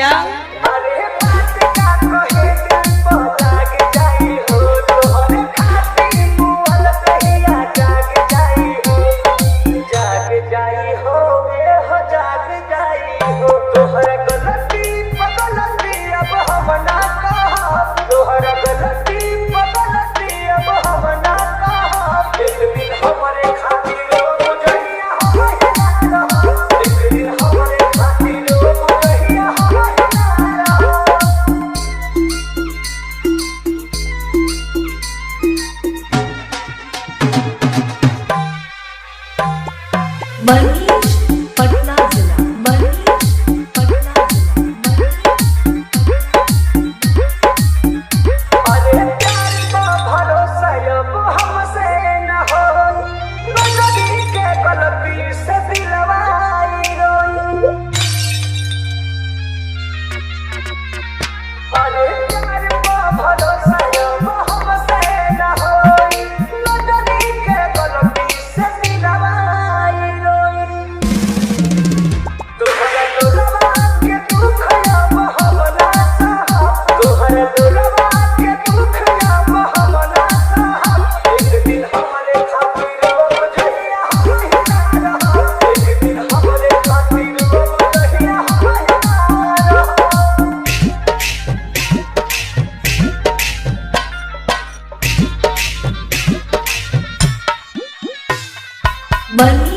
अच्छा मनीष पटना जिला अरे प्यार का भरोसा अब हमसे न हो, नजरी के गलती से दिलवाई रोई। अरे प्यार का भरोसा अब हमसे न हो, नजरी के गलती से दिलवाई रोई। तोहरा दुलवा के दुख अब हम ना सहब, तोहरा दुलवा के दुख अब हम ना सहब। एक दिन हमारे खातिर रो जहिया हम ही ना रहब, एक दिन हमारे खातिर रो जहिया हम ही ना रहब। मनीष